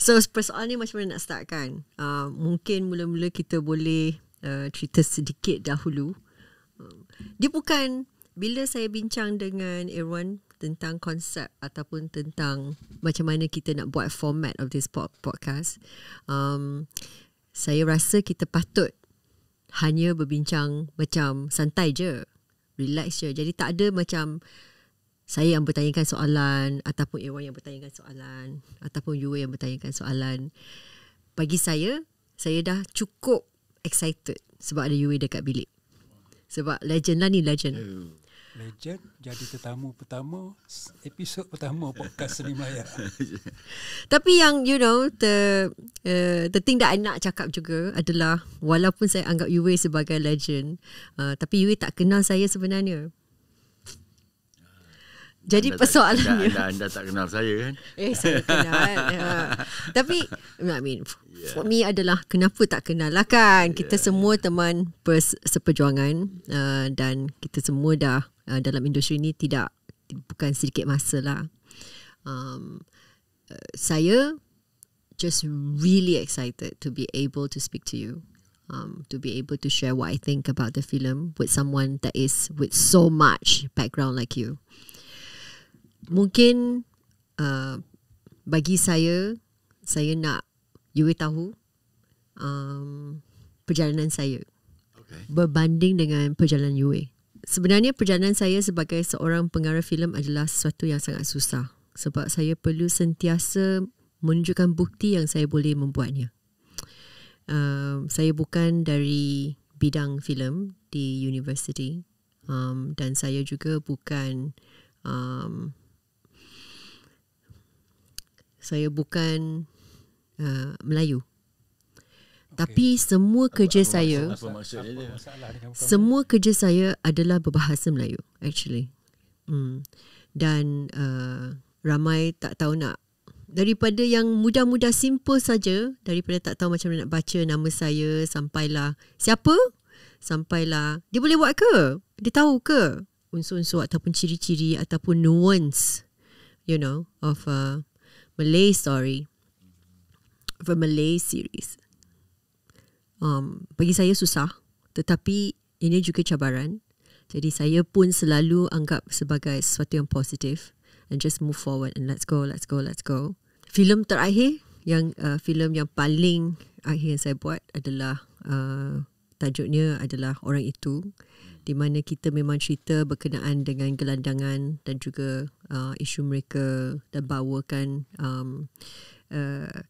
So persoalan ni macam mana nak start kan? Mungkin mula-mula kita boleh cerita sedikit dahulu. Dia bukan, bila saya bincang dengan Irwan tentang konsep ataupun tentang macam mana kita nak buat format of this podcast, saya rasa kita patut hanya berbincang macam santai je, relax je. Jadi tak ada macam saya yang bertanyakan soalan ataupun Irwan yang bertanyakan soalan ataupun Yue yang bertanyakan soalan. Bagi saya dah cukup excited sebab ada Yue dekat bilik. Sebab legend lah ni, legend. Legend jadi tetamu pertama episod pertama podcast Seni Melayu. Tapi yang the thing that I nak cakap juga adalah, walaupun saya anggap Yue sebagai legend, tapi Yue tak kenal saya sebenarnya. Jadi persoalannya anda tak kenal saya kan? Saya kenal. Tapi I mean, for me adalah kenapa tak kenal lah kan. Kita semua teman seperjuangan, dan kita semua dah dalam industri ni bukan sedikit masa lah. Saya just really excited to be able to speak to you, to be able to share what I think about the film with someone that is with so much background like you. Mungkin bagi saya nak Yue tahu perjalanan saya berbanding dengan perjalanan Yue. Sebenarnya perjalanan saya sebagai seorang pengarah filem adalah sesuatu yang sangat susah, sebab saya perlu sentiasa menunjukkan bukti yang saya boleh membuatnya. Saya bukan dari bidang filem di universiti, dan saya juga bukan Melayu. Tapi semua kerja saya adalah berbahasa Melayu actually. Dan ramai tak tahu nak, daripada yang mudah-mudah simple saja, daripada tak tahu macam mana nak baca nama saya, sampailah siapa, sampailah dia boleh buat ke, dia tahu ke unsur-unsur ataupun ciri-ciri ataupun nuance of a Malay story, of a Malay series. Bagi saya susah, tetapi ini juga cabaran. Jadi saya pun selalu anggap sebagai sesuatu yang positif, and just move forward and let's go. Filem terakhir filem yang paling akhir yang saya buat adalah tajuknya adalah Orang Itu, di mana kita memang cerita berkenaan dengan gelandangan dan juga isu mereka, dan bawakan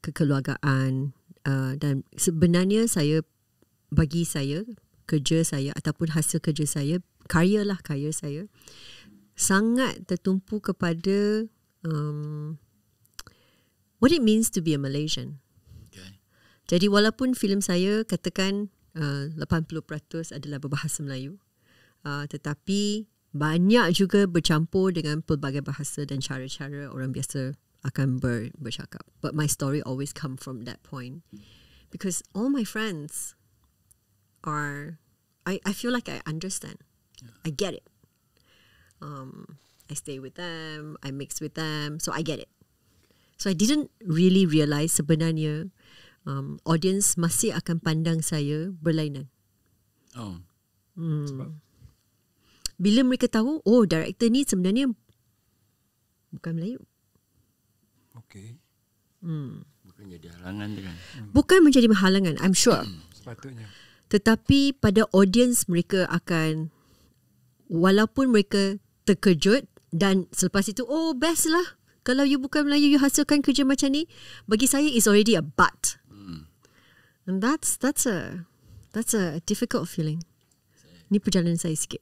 kekeluargaan, dan sebenarnya bagi saya kerja saya ataupun hasil kerja saya, karya saya sangat tertumpu kepada what it means to be a Malaysian. Jadi walaupun filem saya katakan 80% adalah berbahasa Melayu, tetapi banyak juga bercampur dengan pelbagai bahasa dan cara-cara orang biasa akan bercakap. But my story always come from that point, because all my friends are, I feel like I understand. I get it. I stay with them, I mix with them, so I get it. So I didn't really realise sebenarnya audience masih akan pandang saya berlainan. Bila mereka tahu, director ni sebenarnya bukan Melayu. Bukan jadi halangan kan? Bukan menjadi halangan, I'm sure. Sepatutnya. Tetapi pada audience mereka akan, walaupun mereka terkejut, dan selepas itu, best lah kalau you bukan Melayu, you hasilkan kerja macam ni. Bagi saya is already a but. And that's a difficult feeling. Ni perjalanan saya sikit.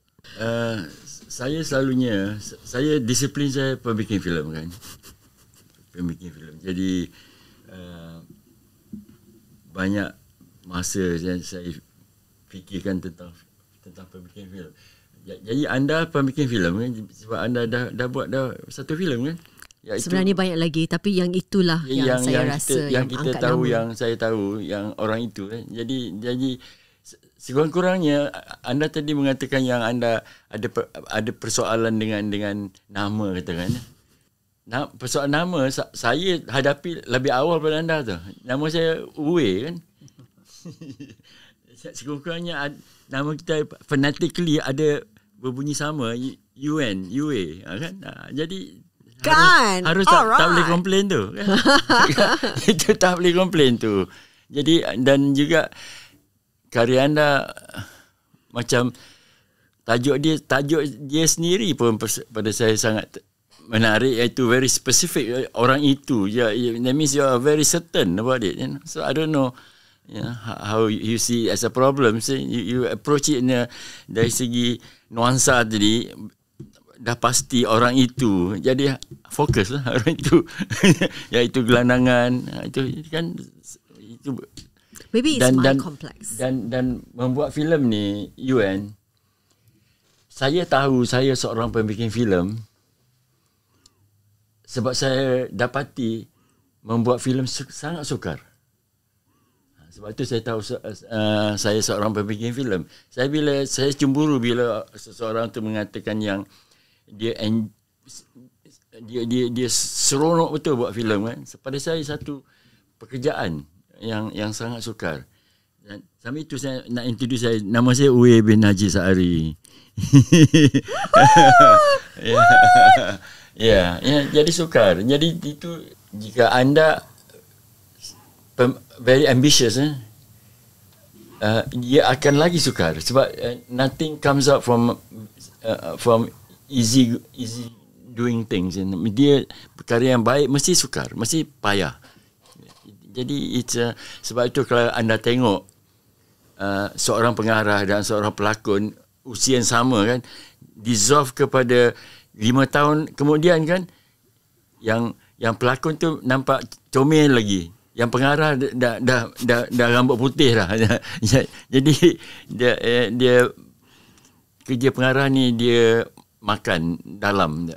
Saya selalunya, saya disiplin saya pembikin filem kan. Jadi banyak masa yang saya fikirkan tentang pembikin filem. Jadi anda pembikin filem kan, sebab anda dah buat satu filem kan? Sebenarnya banyak lagi, tapi yang itulah yang saya rasa yang kita tahu nama. Yang saya tahu yang Orang Itu kan. Jadi sekurang-kurangnya anda tadi mengatakan yang anda ada persoalan dengan nama katakan. persoalan nama saya hadapi lebih awal pada anda tu. Nama saya Uwe kan. Sekurang-kurangnya nama kita phonetically ada berbunyi sama, UN, UA kan. Jadi kan harus tak boleh komplain tu kan. Itu tak boleh komplain tu. Jadi dan juga karya anda macam tajuk dia sendiri pun pada saya sangat menarik, iaitu very specific orang itu. That means you are very certain about it. You know? So I don't know how you see it as a problem. So you approach it dari segi nuansa tadi, dah pasti orang itu. Jadi fokus lah orang itu. Iaitu gelandangan. Itu kan itu. Maybe it's my complex. Dan membuat filem ni, UN, saya tahu saya seorang pembikin filem sebab saya dapati membuat filem sangat sukar. Sebab itu saya tahu saya seorang pembikin filem. Saya cemburu bila seseorang tu mengatakan yang dia seronok betul buat filem kan. Pada saya satu pekerjaan yang sangat sukar. Dan sampai itu saya nak introduce saya, nama saya Uwe bin Haji Saari. Ya, jadi sukar. Jadi itu jika anda very ambitious, dia akan lagi sukar sebab nothing comes out from easy doing things. Dia perkara yang baik mesti sukar, mesti payah. Jadi sebab itu kalau anda tengok seorang pengarah dan seorang pelakon usia yang sama kan, dissolve kepada 5 tahun kemudian kan, yang pelakon tu nampak comel lagi, yang pengarah dah rambut putih dah. Jadi dia kerja pengarah ni dia makan dalam,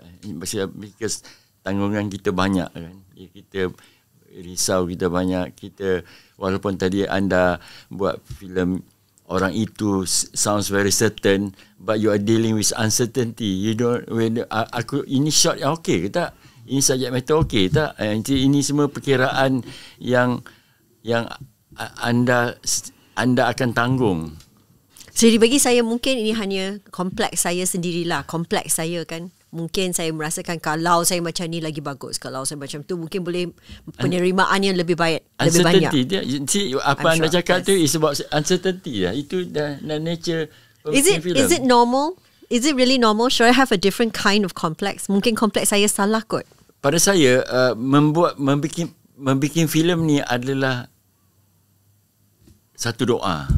because tanggungan kita banyak kan, kita risau kita banyak. Kita walaupun tadi anda buat filem orang itu sounds very certain, but you are dealing with uncertainty. You don't ini shot yang okey ke tak? Ini subject matter okey tak? Ini semua perkiraan yang anda akan tanggung. Jadi bagi saya mungkin ini hanya kompleks saya sendirilah. Kompleks saya kan. Mungkin saya merasakan kalau saya macam ni lagi bagus, kalau saya macam tu mungkin boleh penerimaan yang lebih baik, lebih banyak. Uncertainty, apa anda cakap tu is about uncertainty lah. Itu dah nature. Is it normal? Is it really normal? Should I have a different kind of complex? Mungkin kompleks saya salah kot. Pada saya membikin filem ni adalah satu doa.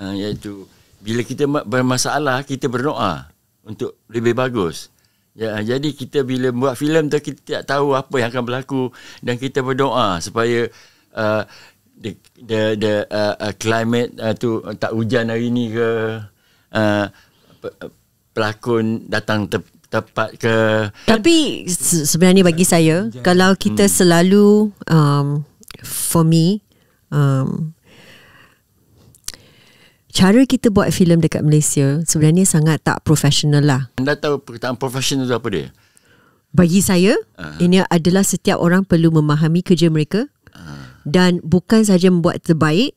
Iaitu bila kita bermasalah, kita berdoa untuk lebih bagus. Jadi kita bila buat filem tu, kita tak tahu apa yang akan berlaku dan kita berdoa supaya the climate tu tak hujan hari ni ke, pelakon datang tepat ke. Tapi sebenarnya bagi saya, kalau kita selalu for me cara kita buat filem dekat Malaysia sebenarnya sangat tak profesional lah. Anda tahu perkataan profesional tu apa dia? Bagi saya, ini adalah setiap orang perlu memahami kerja mereka dan bukan saja membuat terbaik,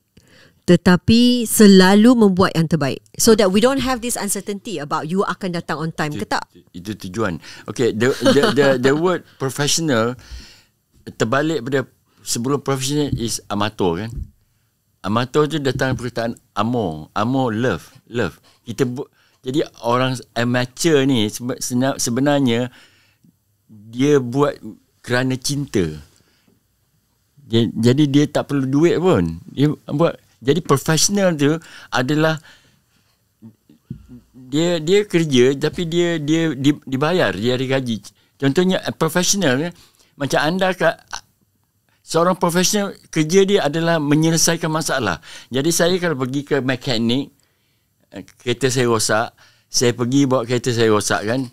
tetapi selalu membuat yang terbaik. So that we don't have this uncertainty about you akan datang on time ke tak. Itu tujuan. Okay, the word professional terbalik pada sebelum professional is amateur kan. Amateur tu datang perkataan amor, love. Jadi orang amateur ni sebenarnya dia buat kerana cinta. Jadi dia tak perlu duit pun. Dia buat. Jadi professional tu adalah dia kerja tapi dia dibayar, dia ada gaji. Contohnya professional macam anda seorang profesional, kerja dia adalah menyelesaikan masalah. Jadi saya kalau pergi ke mekanik, kereta saya rosak, saya pergi bawa kereta saya rosak kan,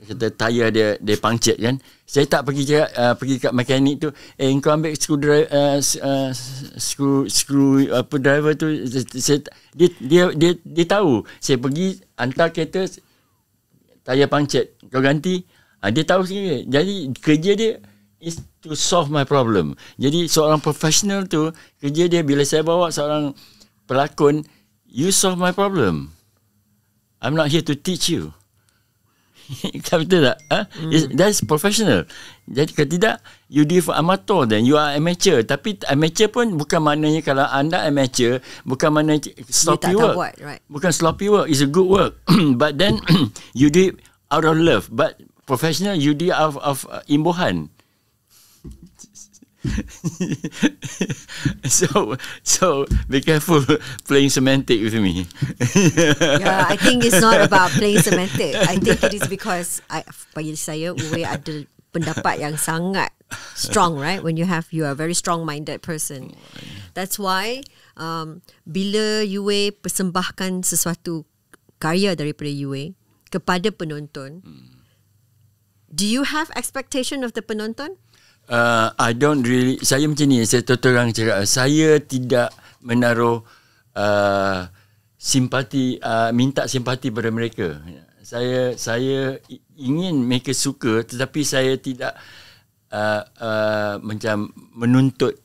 kata tayar dia puncture kan, saya tak pergi kat mekanik tu, kau ambil screw apa driver tu, dia tahu saya pergi hantar kereta tayar puncture, kau ganti, Dia tahu sendiri. Jadi kerja dia is to solve my problem. Jadi seorang profesional tu, kerja dia bila saya bawa seorang pelakon, you solve my problem. I'm not here to teach you. Betul tak? That's professional. Jadi kalau tidak, you do for amateur, then you are amateur. Tapi amateur pun bukan maknanya kalau anda amateur, bukan maknanya sloppy work. Buat, right? Bukan sloppy work, it's a good work. But then you do it out of love. But professional, you do it out of imbuhan. So be careful playing semantic with me. Yeah, I think it's not about playing semantic. I think it is because bagi saya Uwe ada pendapat yang sangat strong, right? When you are a very strong-minded person. That's why bila Uwe persembahkan sesuatu karya daripada Uwe kepada penonton, do you have expectation of the penonton? I don't really. Saya macam ni. Saya terang cakap. Saya tidak menaruh simpati, minta simpati pada mereka. Saya ingin mereka suka, tetapi saya tidak macam menuntut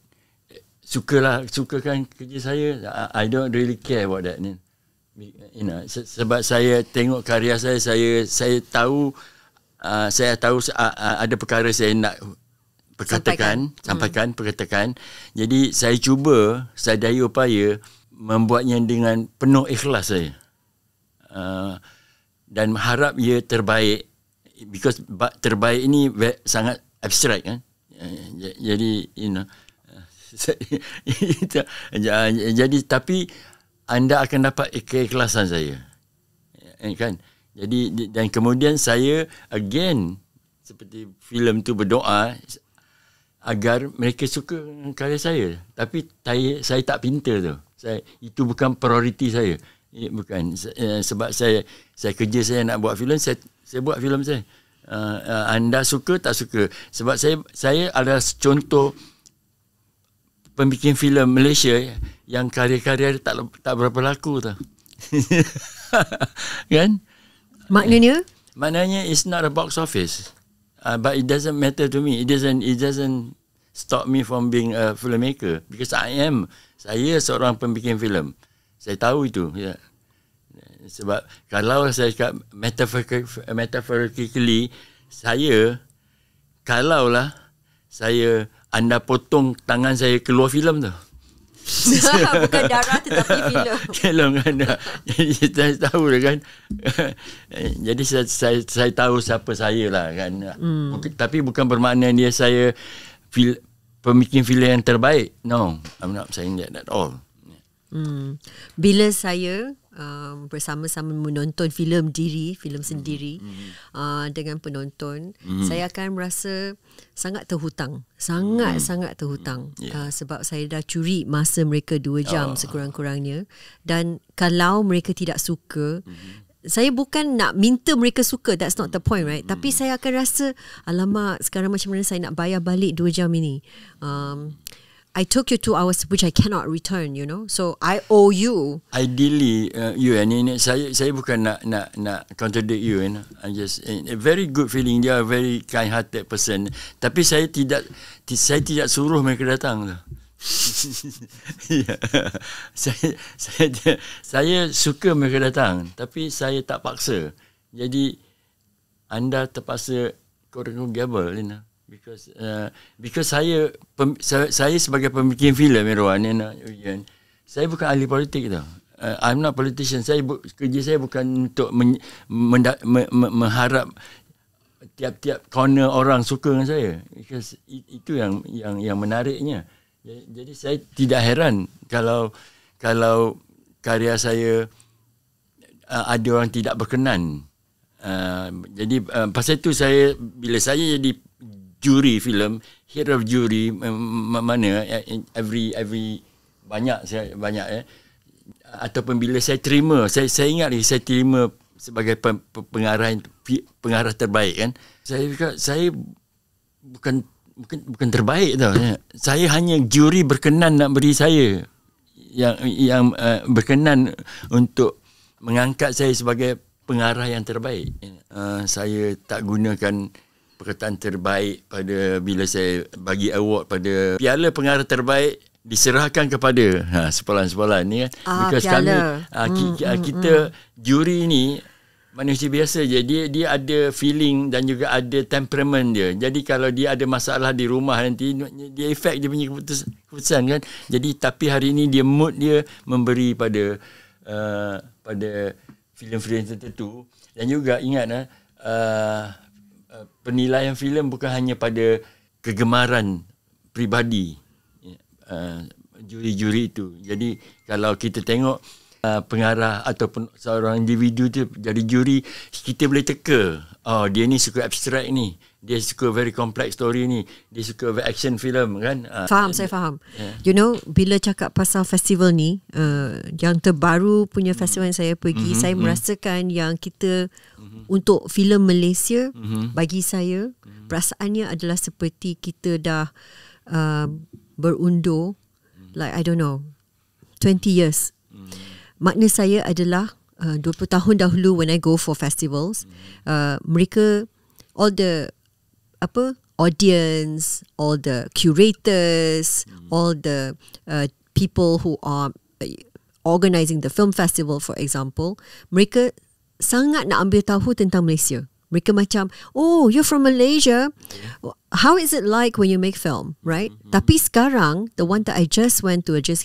sukakan kerja saya. I don't really care about that. You know, sebab saya tengok karya saya tahu ada perkara saya nak sampaikan perkatakan. Jadi saya cuba, saya daya upaya membuatnya dengan penuh ikhlas saya. Dan harap ia terbaik, because terbaik ini sangat abstrak kan. Jadi you know, jadi tapi anda akan dapat keikhlasan saya. Kan? Jadi dan kemudian saya again seperti filem tu berdoa agar mereka suka karya saya. Tapi saya tak pintar tu. Itu bukan prioriti saya. Bukan. Sebab saya kerja saya nak buat filem, saya buat filem saya. Anda suka tak suka. Sebab saya adalah contoh pembikin filem Malaysia yang karya-karya tak berapa laku tu. Kan? Maknanya it's not a box office. But it doesn't matter to me. It doesn't stop me from being a filmmaker, because saya seorang pembikin filem. Saya tahu itu. Ya. Sebab kalau saya cakap metaphorically, anda potong tangan saya keluar filem tu. Bukan darah tetapi filem. Film kan. Jadi saya tahu kan. Jadi saya tahu siapa saya lah kan. Tapi bukan bermakna dia saya pembikin filem yang terbaik. No, I'm not saying that at all. Bila saya bersama-sama menonton filem sendiri dengan penonton, saya akan merasa sangat terhutang. Sangat terhutang. Sebab saya dah curi masa mereka 2 jam sekurang-kurangnya. Dan kalau mereka tidak suka, saya bukan nak minta mereka suka, that's not the point, right? Tapi saya akan rasa, alamak, sekarang macam mana saya nak bayar balik 2 jam ini. I took you 2 hours which I cannot return, you know. So I owe you. Ideally, you and saya bukan nak contradict you, you know. I just a very good feeling. Dia very kind-hearted person. Tapi saya tidak suruh mereka datang. Saya suka mereka datang, tapi saya tak paksa. Jadi anda terpaksa korang gamble, you know. Because saya sebagai pembikin filem, Irwan, saya bukan ahli politik tau. I'm not politician. Kerja saya bukan untuk mengharap tiap-tiap corner orang suka dengan saya. Because itu yang menariknya. Jadi saya tidak heran kalau karya saya ada orang tidak berkenan. Jadi pasal itu bila saya jadi juri filem, head of jury, mana every banyak ataupun bila saya terima, saya ingat lagi saya terima sebagai pengarah terbaik kan. Saya bukan terbaik tau. Saya hanya juri berkenan nak beri saya yang berkenan untuk mengangkat saya sebagai pengarah yang terbaik. Saya tak gunakan perkataan terbaik pada bila saya bagi award pada piala pengarah terbaik diserahkan kepada sepalan-sepalan ni kan. Because piala. Kita juri ni manusia biasa je. Dia ada feeling dan juga ada temperament dia. Jadi kalau dia ada masalah di rumah nanti, dia efek dia punya keputusan kan. Jadi tapi hari ni dia mood dia memberi pada filem-filem tertentu. Dan juga ingat penilaian filem bukan hanya pada kegemaran peribadi juri-juri itu. Jadi kalau kita tengok pengarah ataupun seorang individu tu jadi juri, kita boleh teka, dia ni suka abstrak ni, dia suka very complex story ni, dia suka action film kan. Saya faham. You know, bila cakap pasal festival ni, yang terbaru punya festival yang saya pergi, saya merasakan yang kita untuk filem Malaysia, bagi saya perasaannya adalah seperti kita dah berundur like I don't know 20 years. Makna saya adalah 20 tahun dahulu when I go for festivals, mereka all the audience, all the curators, all the people who are organising the film festival for example, mereka sangat nak ambil tahu tentang Malaysia. Mereka macam, oh, you're from Malaysia. How is it like when you make film, right? Tapi sekarang, the one that I just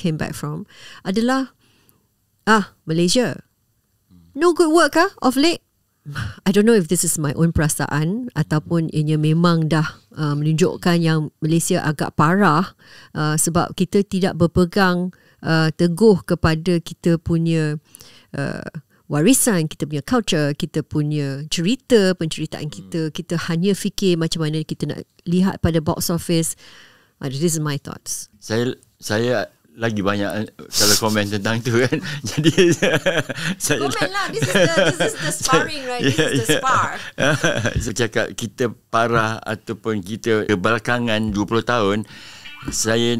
came back from, adalah, Malaysia. No good work of late? I don't know if this is my own perasaan ataupun ianya memang dah menunjukkan yang Malaysia agak parah sebab kita tidak berpegang teguh kepada kita punya warisan, kita punya culture, kita punya penceritaan kita. Kita hanya fikir macam mana kita nak lihat pada box office. This is my thoughts. Saya lagi banyak kalau komen tentang tu kan. Jadi saya komen lah. This is the sparring, right? This is the spar. Saya cakap kita parah ataupun kita kebelakangan 20 tahun. Saya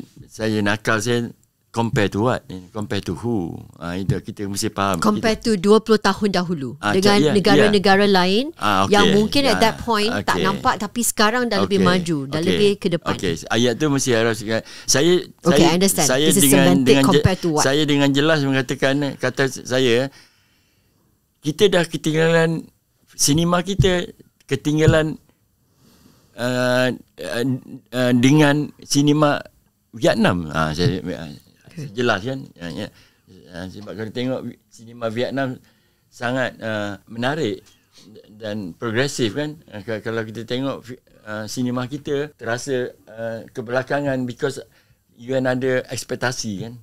nakal, saya compare to what? Compare to who? Itu kita mesti faham. Compare to 20 tahun dahulu dengan negara-negara lain yang mungkin at that point tak nampak, tapi sekarang dah lebih maju, dah lebih ke depan. Ayat tu mesti harus saya I understand. Saya this is semantic compared to what? Saya dengan jelas mengatakan, kata saya, kita dah ketinggalan sinema kita, ketinggalan dengan sinema Vietnam. Jelas kan. Sebab kalau tengok sinema Vietnam sangat menarik dan progresif kan. Kalau kita tengok sinema kita terasa kebelakangan because you ada ekspektasi kan.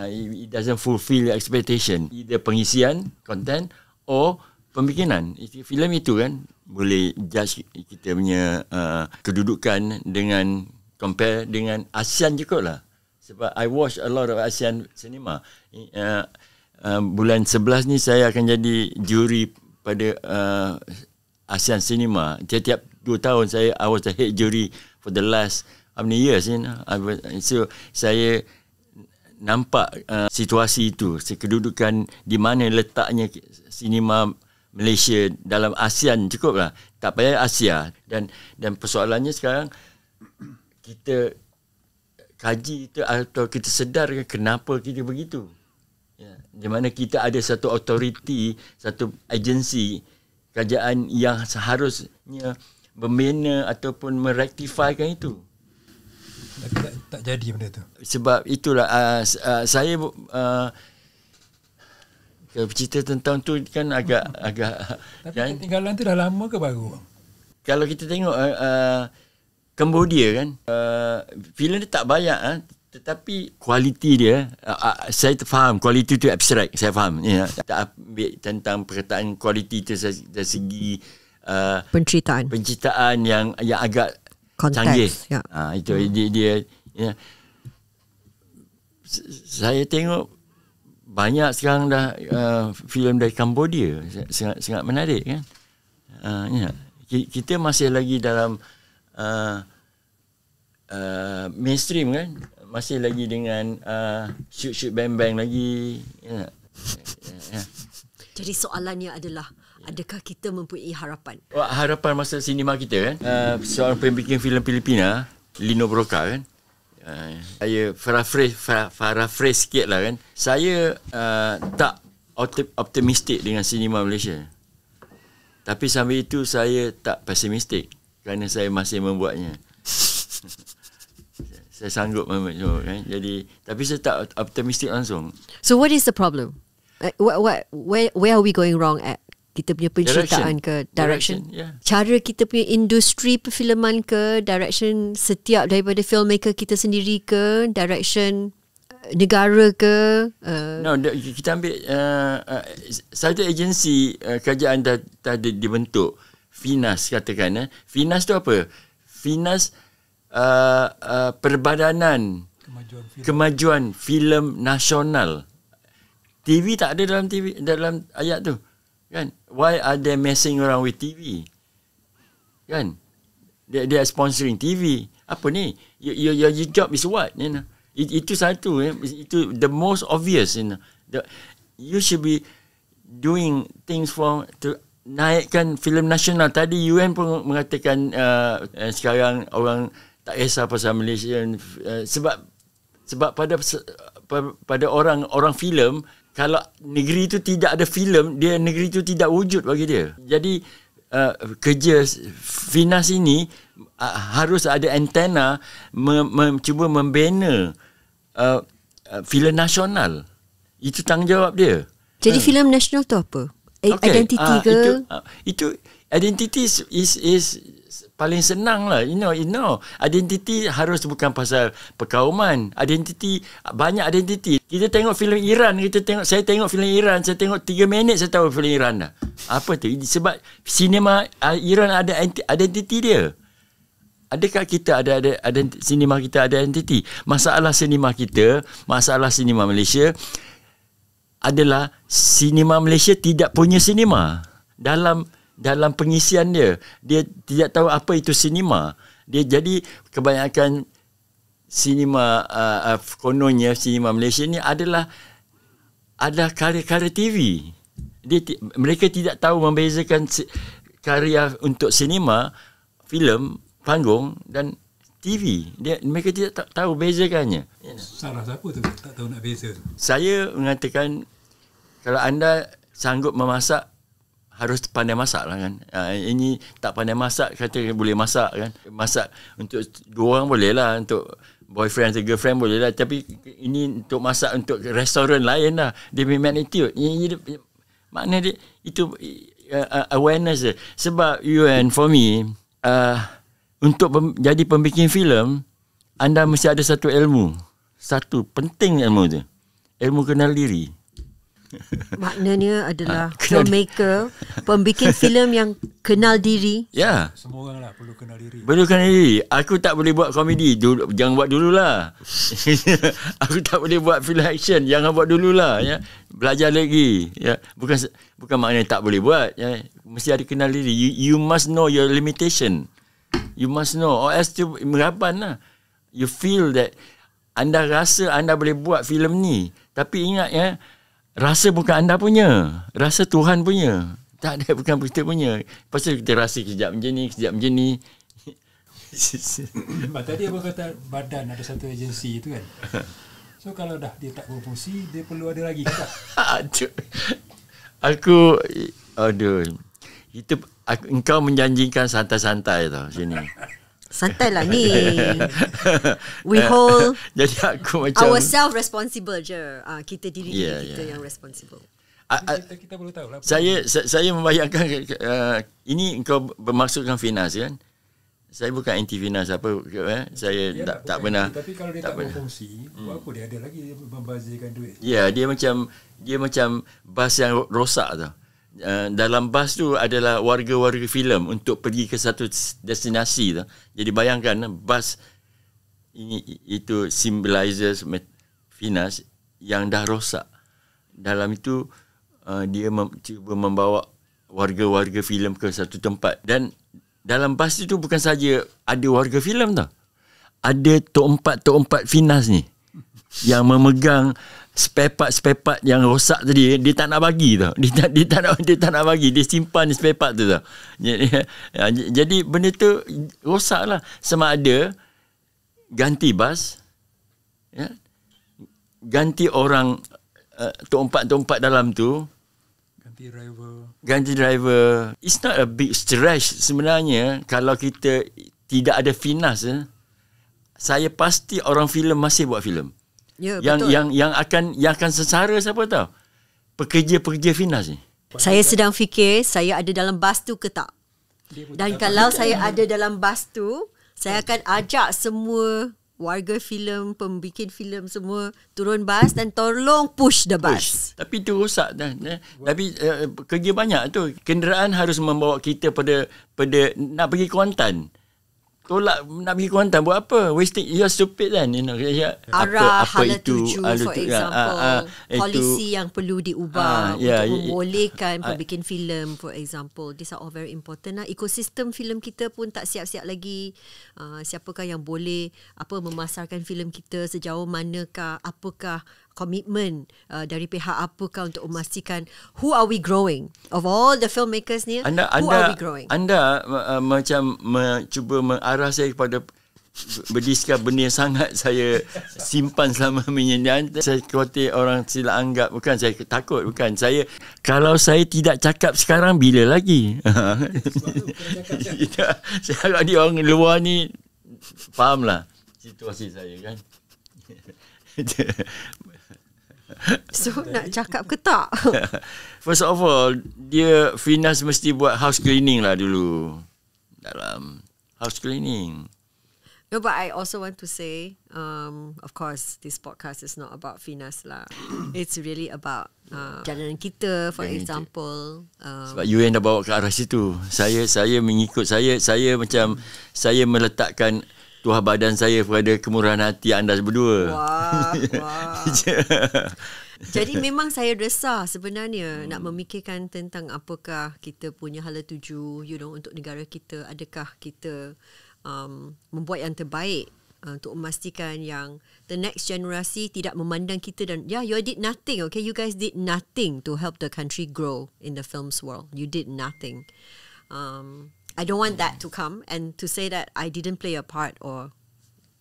It doesn't fulfill your expectation. Either pengisian content or pembikinan. Filem itu kan boleh judge kita punya kedudukan dengan compare dengan ASEAN cukup lah. Sebab I watch a lot of ASEAN cinema. Bulan 11 ni saya akan jadi juri pada ASEAN cinema. Tiap-tiap 2 tahun I was the head jury for the last how many years, you know? So saya nampak situasi itu, kedudukan di mana letaknya sinema Malaysia dalam ASEAN cukup lah. Tak payah Asia. Dan persoalannya sekarang kita kaji itu atau kita sedar kenapa kita begitu. Di mana kita ada satu authority, satu agensi kerajaan yang seharusnya membina ataupun merektifikan itu. Tak jadi benda tu. Sebab itulah saya bercerita tentang tu kan agak tapi kan, ketinggalan tu dah lama ke baru? Kalau kita tengok Cambodia kan, filem dia tak banyak tetapi kualiti dia, saya faham kualiti tu abstrak, saya faham tak ambil tentang perkataan kualiti tu dari segi penceritaan yang agak konteks, canggih. Itu dia saya tengok banyak sekarang dah filem dari Cambodia sangat menarik kan. Kita masih lagi dalam mainstream kan, masih lagi dengan shoot bang lagi. Jadi soalannya adalah Adakah kita mempunyai harapan? Harapan masa sinema kita kan, seorang pembikin filem Filipina, Lino Broca kan, saya paraphrase sikit lah kan, saya tak optimistik dengan sinema Malaysia, tapi sambil itu saya tak pesimistik kerana saya masih membuatnya. Saya sanggup membuat kan, jadi tapi saya tak optimistik langsung. So what is the problem? Where are we going wrong at? Kita punya penciptaan ke direction? Yeah. Cara kita punya industri perfilman ke, direction setiap daripada filmmaker kita sendiri ke, direction negara ke? No, kita ambil satu agensi kerajaan dah dibentuk, Finas katakan. Finas tu apa? Finas Perbadanan Kemajuan Filem Nasional. TV tak ada dalam ayat tu. Kan? Why are they messing around with TV? Kan? They are sponsoring TV. Apa ni? Your job is what? You know? Itu satu. Itu the most obvious. You know? You should be doing things to naikkan filem nasional. Tadi UN pun mengatakan sekarang orang tak kisah pasal Malaysia. Sebab pada orang filem, kalau negeri itu tidak ada filem, negeri itu tidak wujud bagi dia. Jadi kerja Finas ini harus ada antena cuba membina filem nasional. Itu tanggungjawab dia. Jadi filem nasional tu apa? Identiti ke? Itu identity is paling senang lah. You know, identity harus bukan pasal perkauman. Identity, banyak identity. Kita tengok filem Iran, saya tengok filem Iran, saya tengok 3 minit saya tahu filem Iran dah. Apa tu? Sebab sinema Iran ada identity dia. Adakah kita ada sinema kita ada identity? Masalah sinema kita, masalah sinema Malaysia adalah sinema Malaysia tidak punya sinema. Dalam pengisian dia tidak tahu apa itu sinema. Dia jadi kebanyakan sinema kononnya sinema Malaysia ni adalah karya-karya TV. Mereka tidak tahu membezakan karya untuk sinema, filem, panggung dan TV. Mereka tidak tahu bezakannya. Salah siapa tu tak tahu nak beza? Saya mengatakan kalau anda sanggup memasak, harus pandai masak lah kan. Ini tak pandai masak, kata boleh masak kan. Masak untuk 2 orang boleh lah, untuk boyfriend atau girlfriend boleh lah. Tapi ini untuk masak untuk restoran lain lah. Dia punya attitude. Makna dia itu awareness dia. Sebab for me, untuk jadi pembikin filem, anda mesti ada satu ilmu. Satu penting ilmu tu. Ilmu kenal diri. Maknanya adalah filmmaker, pembikin filem yang kenal diri. Ya. Semua orang lah perlu kenal diri. Perlu kenal diri. Aku tak boleh buat komedi. Jangan buat dululah. Aku tak boleh buat film action. Jangan buat dululah. Ya. Belajar lagi. Ya. Bukan maknanya tak boleh buat. Ya. Mesti ada kenal diri. You must know your limitation. You must know. Or else tu meraban lah. You feel that anda rasa anda boleh buat filem ni. Tapi ingat ya, rasa bukan anda punya. Rasa Tuhan punya. Tak ada, bukan kita punya. Pasal kita rasa kejap macam ni, kejap macam ni. Tadi abang kata badan ada satu agensi tu kan. So kalau dah dia tak berfungsi, dia perlu ada lagi ke tak? Engkau menjanjikan santai-santai tau sini. Santai lah ni. We hold jadi aku macam ourselves responsible je. Kita diri kita yang responsible. Kita perlu tahu lah. Saya membayangkan ini engkau bermaksudkan Finas kan? Saya bukan anti Finas apa saya tak pernah. Tapi kalau dia tak berfungsi, apa dia ada lagi membazirkan duit? Ya, dia macam bas yang rosak tu. Dalam bas tu adalah warga-warga filem untuk pergi ke satu destinasi tu. Jadi bayangkan bas itu symbolizes Finas yang dah rosak. Dalam itu dia cuba membawa warga-warga filem ke satu tempat, dan dalam bas itu bukan saja ada warga filem tau. Ada tok empat Finas ni. yang memegang spare part yang rosak tadi, dia tak nak bagi tau. Dia tak nak bagi, dia simpan spare part tu tau. Jadi benda tu rosak lah. Sama ada ganti bas, ya, ganti orang tok-empat dalam tu, ganti driver. It's not a big stretch sebenarnya. Kalau kita tidak ada finas, saya pasti orang filem masih buat filem. Ya, yang akan sengsara siapa tahu? Pekerja-pekerja finas ni. Saya sedang fikir saya ada dalam bas tu ke tak. Dan kalau saya ada dalam bas tu, saya akan ajak semua warga filem, pembikin filem semua turun bas dan tolong push the bus. Tapi itu rosak dah. Tapi kerja banyak tu. Kenderaan harus membawa kita pada nak pergi Kuantan. Tolak nak pergi Kuantan buat apa? Wasting, you're stupid kan, arah hala tuju for example, polisi yang perlu diubah untuk membolehkan pembikin filem for example. These are all very important lah. Ekosistem filem kita pun tak siap-siap lagi. Siapakah yang boleh memasarkan filem kita, sejauh manakah, apakah komitmen dari pihak apakah untuk memastikan who are we growing of all the filmmakers ni, who are we growing. Anda macam cuba mengarah saya kepada berdiskusi benda yang sangat saya simpan selama ini. Saya khawatir orang sila anggap, bukan saya takut, bukan saya, kalau saya tidak cakap sekarang bila lagi. Saya harap dia orang luar ni fahamlah situasi saya kan. So nak cakap ke tak? First of all, dia Finas mesti buat house cleaning lah dulu. Dalam house cleaning. No, but I also want to say, of course, this podcast is not about Finas lah. It's really about jalanan kita, for example. Sebab you yang dah bawa ke arah situ. Saya mengikut, saya macam, saya meletakkan tuah badan saya pada kemurahan hati anda berdua. Wah. Jadi memang saya resah sebenarnya nak memikirkan tentang apakah kita punya hala tuju, untuk negara kita. Adakah kita membuat yang terbaik untuk memastikan yang the next generasi tidak memandang kita dan you did nothing, okay? You guys did nothing to help the country grow in the films world. You did nothing. I don't want that to come and to say that I didn't play a part or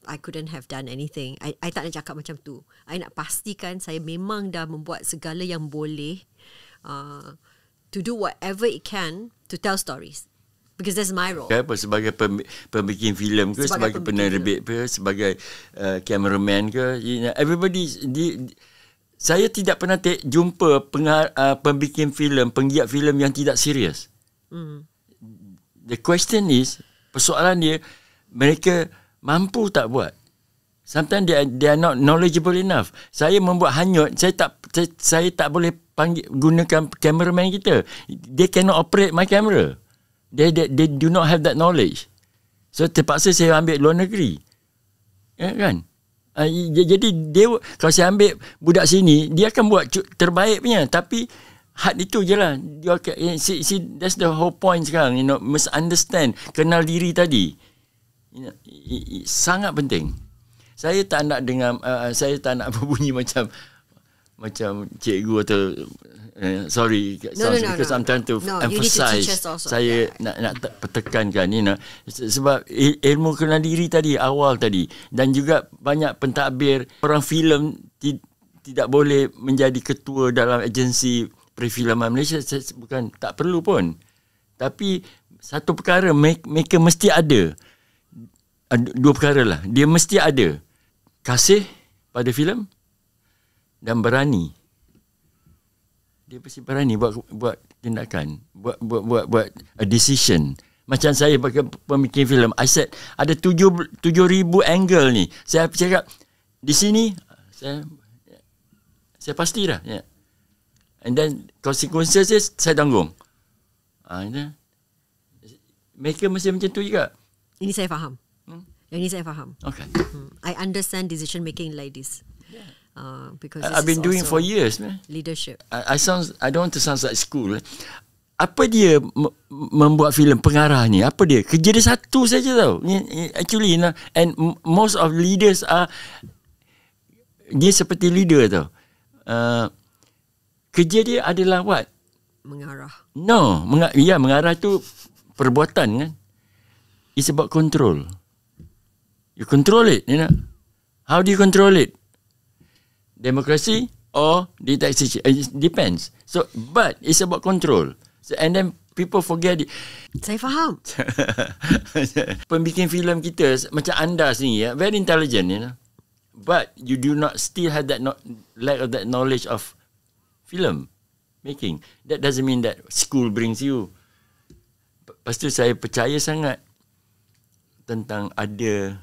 I couldn't have done anything. I tak nak cakap macam tu. I nak pastikan saya memang dah membuat segala yang boleh to do whatever it can to tell stories. Because that's my role. Apa, sebagai pembikin filem ke, sebagai penerbit ke, sebagai cameraman ke, everybody saya tidak pernah jumpa pembikin filem, penggiat filem yang tidak serius. The question is, persoalan dia, mereka mampu tak buat. Sometimes they are not knowledgeable enough. Saya membuat hanyut, saya tak boleh gunakan cameraman kita. They cannot operate my camera. They do not have that knowledge. So terpaksa saya ambil luar negeri. Ya kan? Jadi kalau saya ambil budak sini, dia akan buat terbaik punya, tapi had itu je lah. See, that's the whole point sekarang. Must understand, kenal diri tadi. Sangat penting. Saya tak nak dengar, saya tak nak berbunyi macam cikgu atau sorry, because I'm trying to emphasize. Saya nak tekankan sebab ilmu kenal diri tadi, awal tadi, dan juga banyak pentadbir orang filem tidak boleh menjadi ketua dalam agensi perfilman Malaysia. Bukan tak perlu pun, tapi satu perkara mereka mesti ada, dua perkara lah, dia mesti ada kasih pada filem dan berani. Dia mesti berani buat tindakan, buat a decision. Macam saya bagi pembikin filem, I said ada 7,000 angle ni. Saya cakap di sini saya pasti dah. Yeah. And then consequences saya tanggung. Mereka mesti macam tu juga. Ini saya faham. Yang ini saya faham. Okay. I understand decision making like this. Because I've been doing for years, man. Leadership. I don't want to sound like school. Apa dia membuat filem, pengarah ni? Apa dia? Kerja dia satu saja tau. Actually, and most of leaders are dia seperti leader tau. Kerja dia adalah what? Mengarah. No, mengarah tu perbuatan kan. It's about control. You control it, you know. How do you control it? Democracy or dictatorship? It depends. So, but it's about control. So, and then people forget it. Saya faham. Pembikin filem kita macam anda sini, very intelligent, you know. But you do not still have that lack of that knowledge of film making. That doesn't mean that school brings you. Lepas tu saya percaya sangat tentang ada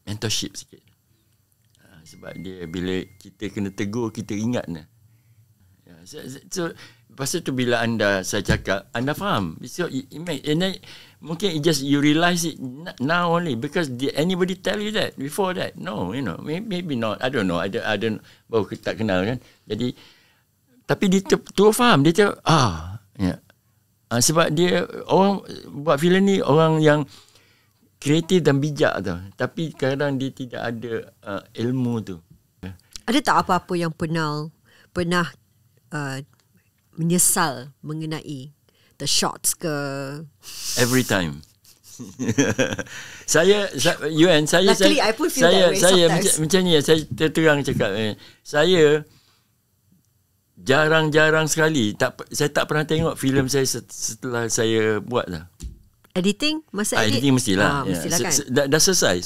mentorship sikit. Sebab dia bila kita kena tegur, kita ingat lah. So lepas tu bila saya cakap, anda faham. So and then, mungkin you realize it now only because anybody tell you that before that? No, you know, maybe not. I don't know. I don't baru tak kenal kan. Jadi tapi dia tu faham, dia cakap sebab dia orang buat filem ni orang yang kreatif dan bijak tau. Tapi kadang dia tidak ada ilmu tu. Ada tak apa-apa yang pernah menyesal mengenai the shots ke? Every time. saya Luckily, I pun feel that way sometimes. macam ni saya terang cakap saya jarang-jarang sekali saya tak pernah tengok filem saya setelah saya buat lah. Editing? Masa editing mestilah. Mestilah kan? Dah selesai.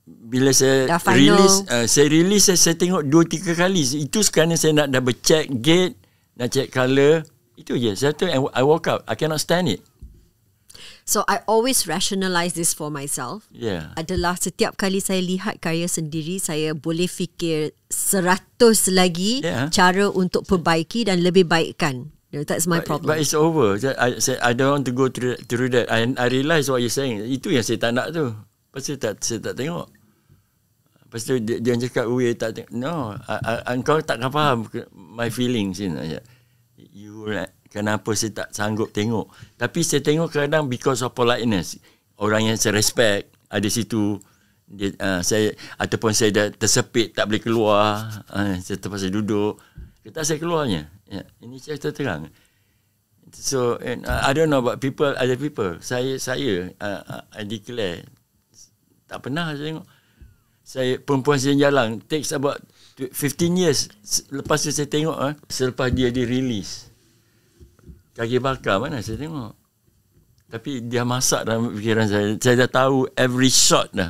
Bila saya release, saya tengok 2-3 kali. Itu sekarang saya nak double check gate, nak check colour. Itu je. Saya tu I walk out. I cannot stand it. So I always rationalize this for myself. Yeah. Adalah setiap kali saya lihat karya sendiri, saya boleh fikir 100 lagi cara untuk perbaiki dan lebih baikkan. That's my problem. But it's over. I don't want to go through that. I realize what you're saying. Itu yang saya tak nak tu. Lepas tu saya tak tengok. Lepas tu dia cakap, tak tengok. No, engkau takkan faham my feelings. Kenapa saya tak sanggup tengok. Tapi saya tengok kadang because of politeness. Orang yang saya respect ada situ. Ataupun saya dah tersepit, tak boleh keluar. Saya terpaksa duduk. Tak saya keluarnya. Ini saya terang. So I don't know about other people. Saya I declare tak pernah saya tengok. Saya perempuan sedang jalan takes about 15 years. Lepas tu saya tengok selepas dia di-release. Kaki bakar mana saya tengok. Tapi dia masak dalam fikiran saya. Saya dah tahu every shot dah.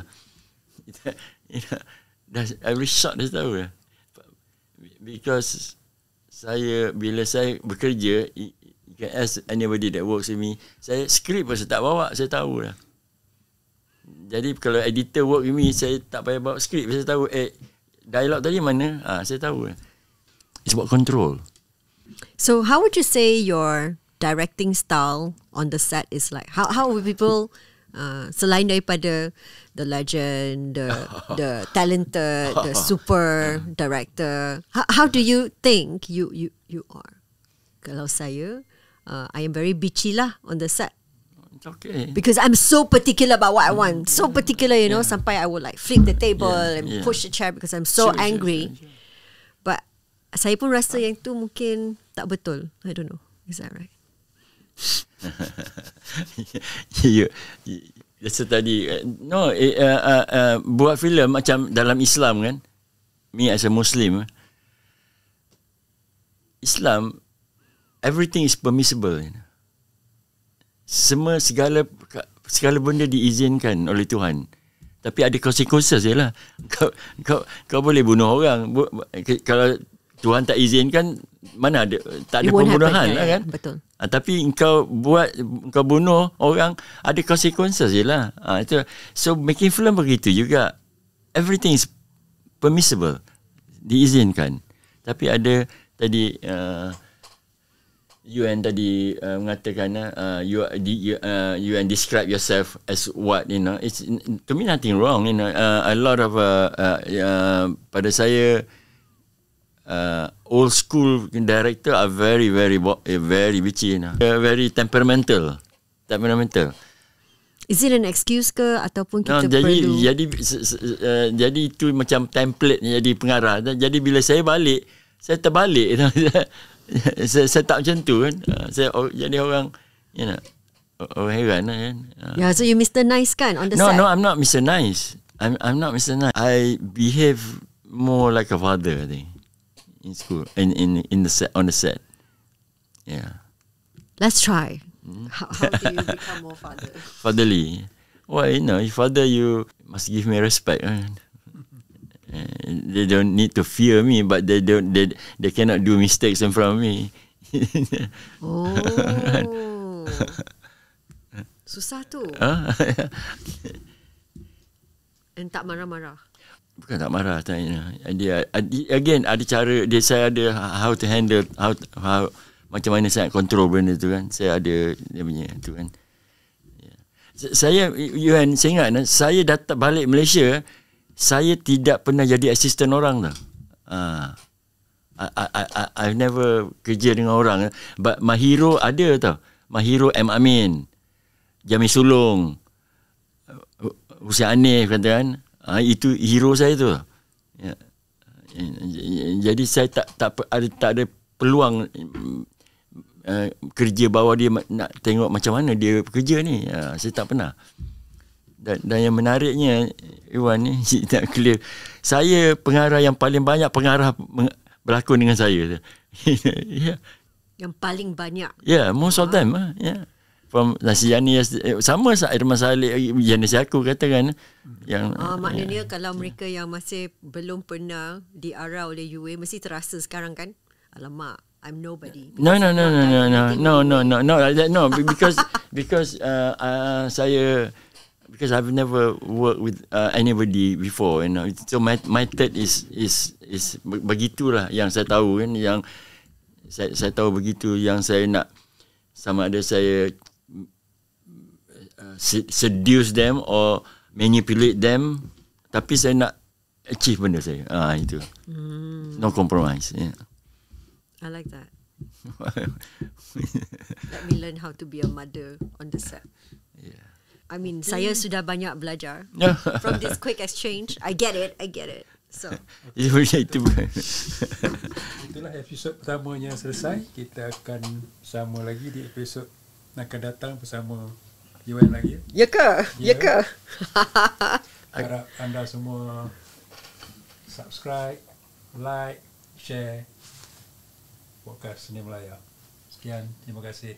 Every shot dah tahu dah. Because bila saya bekerja, you can ask anybody that works with me, saya skrip pun saya tak bawa, saya tahu dah. Jadi kalau editor work with me, saya tak payah bawa skrip, saya tahu dialog tadi mana, saya tahu dah. It's about control. So how would you say your directing style on the set is like? How would people selain daripada the legend, the talented, the super director, how do you think you are? Kalau saya, I am very bitchy lah on the set. It's okay. Because I'm so particular about what I want. So particular, you know, sampai I would like flip the table and push the chair because I'm so angry. Sure. But saya pun rasa yang tu mungkin tak betul. I don't know. Is that right? Biasa tadi buat filem macam dalam Islam kan, me as a Muslim, Islam everything is permissible. Segala benda diizinkan oleh Tuhan. Tapi ada consequences je lah. Kau boleh bunuh orang. Kalau Tuhan tak izinkan, mana ada, tak ada pembunuhan lah kan. Betul. Tapi kau bunuh orang, ada consequences je lah. So making film begitu juga. Everything is permissible, diizinkan. Tapi ada tadi UN tadi mengatakan UN describe yourself as what, you know. It's to me nothing wrong, you know. A lot of pada saya old school director are very bitchy, you know. Very temperamental. Is it an excuse ke ataupun kita jadi perlu? jadi itu macam template jadi pengarah. Jadi bila saya balik, saya terbalik. saya tak macam tu kan. Saya jadi orang, orang heran kan. Yeah, so you Mr. Nice kan on the No, set? I'm not Mr. Nice. I'm not Mr. Nice. I behave more like a father, I think, in school, in the set, on the set. Yeah. Let's try. How do you become more father? Fatherly. Well, father, you must give me respect. They don't need to fear me, but they cannot do mistakes in front of me. Oh. Susah tu. And tak marah-marah. Bukan tak marah, dia again ada cara dia, saya ada how to handle, how macam mana saya control benda tu kan. Saya ada dia punya tu kan. Saya saya ingat saya datang balik Malaysia, saya tidak pernah jadi asisten orang tau. I've never kerja dengan orang, but my hero ada tau. My hero M. Amin, Jamil Sulong, Husain Hanif kata kan. Itu hero saya tu. Ya. Jadi saya tak ada peluang kerja bawah dia, nak tengok macam mana dia bekerja ni. Saya tak pernah. Dan yang menariknya, Iwan ni tak clear. Saya pengarah yang paling banyak pengarah berlakon dengan saya. Yeah. Yang paling banyak. Yeah, most of them. Yeah. From Nasiani, sama Irman Saleh, Yanis aku katakan. Yang maknanya kalau mereka yang masih belum pernah diarah oleh UA, mesti terasa sekarang kan, alamak, I'm nobody. No, like that. No, because saya, because I've never worked with anybody before, So my third is begitulah yang saya tahu kan, yang saya tahu begitu, yang saya nak sama ada saya seduce them or manipulate them, tapi saya nak achieve benda saya. Itu. No compromise. Yeah. I like that. Let me learn how to be a mother on the set. Yeah. I mean, saya sudah banyak belajar from this quick exchange. I get it. So itu bukan. Itulah episod pertamanya selesai. Kita akan bersama lagi di episod akan datang bersama Yuan lagi. Ya ke? Harap anda semua subscribe, like, share podcast Seni Melaya. Sekian, terima kasih.